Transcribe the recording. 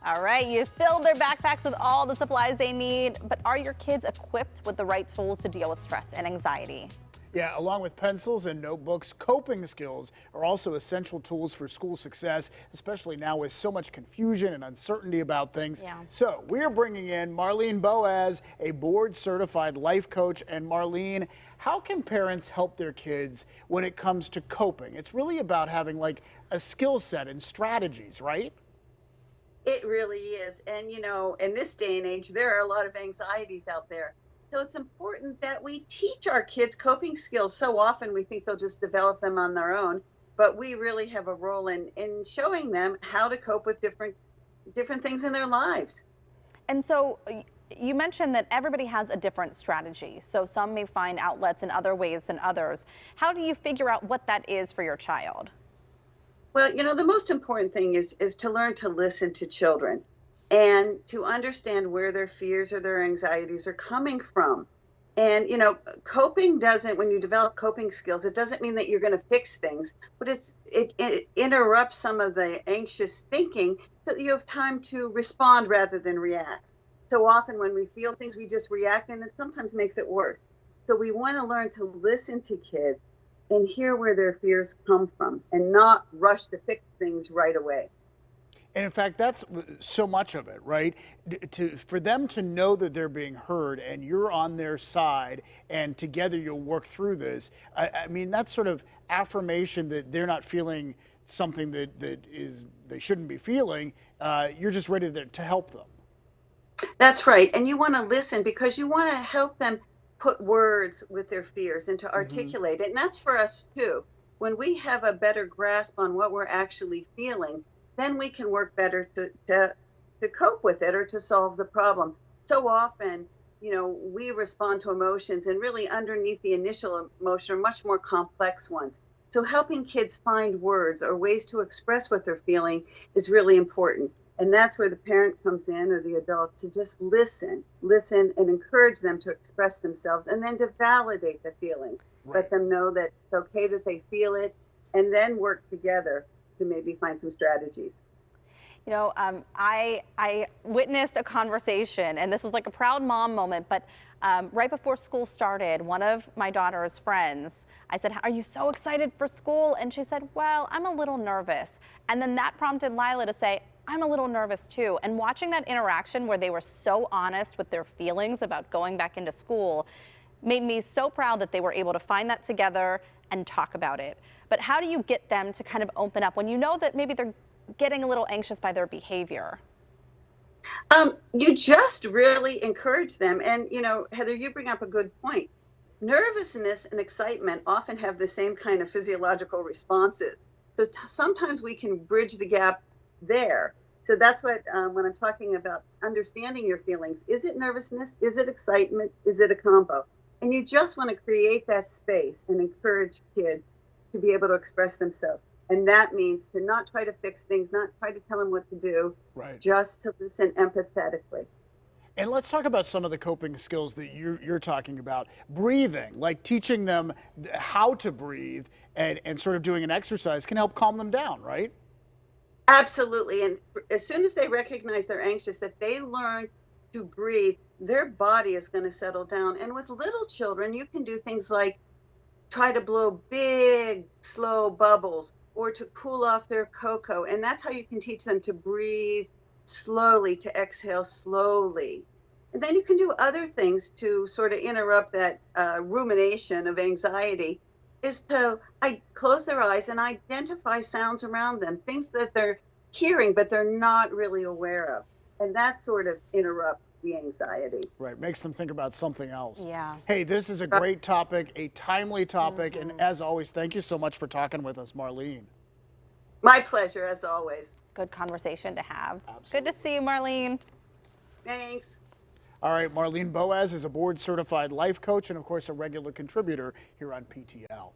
All right, you filled their backpacks with all the supplies they need, but are your kids equipped with the right tools to deal with stress and anxiety? Yeah, along with pencils and notebooks, coping skills are also essential tools for school success, especially now with so much confusion and uncertainty about things. Yeah. So we're bringing in Marlene Boas, a board-certified life coach. And Marlene, how can parents help their kids when it comes to coping? It's really about having like a skill set and strategies, right? It really is. And, in this day and age, there are a lot of anxieties out there. So it's important that we teach our kids coping skills. So often we think they'll just develop them on their own, but we really have a role in showing them how to cope with different things in their lives. And so you mentioned that everybody has a different strategy. So some may find outlets in other ways than others. How do you figure out what that is for your child? Well, the most important thing is to learn to listen to children and to understand where their fears or their anxieties are coming from. And, coping doesn't, when you develop coping skills, it doesn't mean that you're going to fix things, but it interrupts some of the anxious thinking so that you have time to respond rather than react. So often when we feel things, we just react, and it sometimes makes it worse. So we want to learn to listen to kids and hear where their fears come from and not rush to fix things right away. And in fact, that's so much of it, right? For them to know that they're being heard and you're on their side and together you'll work through this. I mean, that's sort of affirmation that they're not feeling something that is they shouldn't be feeling. You're just ready to help them. That's right. And you want to listen because you want to help them put words with their fears and to articulate it. And that's for us too. When we have a better grasp on what we're actually feeling, then we can work better to cope with it or to solve the problem. So often, we respond to emotions, and really underneath the initial emotion are much more complex ones. So helping kids find words or ways to express what they're feeling is really important. And that's where the parent comes in, or the adult, to just listen and encourage them to express themselves, and then to validate the feeling. Right. Let them know that it's okay that they feel it, and then work together to maybe find some strategies. I witnessed a conversation, and this was like a proud mom moment, but right before school started, one of my daughter's friends, I said, "Are you so excited for school?" And she said, "Well, I'm a little nervous." And then that prompted Lila to say, "I'm a little nervous too." And watching that interaction where they were so honest with their feelings about going back into school made me so proud that they were able to find that together and talk about it. But how do you get them to kind of open up when you know that maybe they're getting a little anxious by their behavior? You just really encourage them. And, Heather, you bring up a good point. Nervousness and excitement often have the same kind of physiological responses. So sometimes we can bridge the gap there. So that's what, when I'm talking about understanding your feelings, is it nervousness? Is it excitement? Is it a combo? And you just want to create that space and encourage kids to be able to express themselves. And that means to not try to fix things, not try to tell them what to do, right. Just to listen empathetically. And let's talk about some of the coping skills that you're talking about. Breathing, like teaching them how to breathe and sort of doing an exercise can help calm them down, right? Absolutely. And as soon as they recognize they're anxious, that they learn to breathe, their body is going to settle down. And with little children, you can do things like try to blow big, slow bubbles or to cool off their cocoa. And that's how you can teach them to breathe slowly, to exhale slowly. And then you can do other things to sort of interrupt that rumination of anxiety, is to close their eyes and identify sounds around them, things that they're hearing but they're not really aware of. And that sort of interrupts the anxiety. Right, makes them think about something else. Yeah. Hey, this is a great topic, a timely topic, and as always, thank you so much for talking with us, Marlene. My pleasure, as always. Good conversation to have. Absolutely. Good to see you, Marlene. Thanks. All right, Marlene Boas is a board-certified life coach and, of course, a regular contributor here on PTL.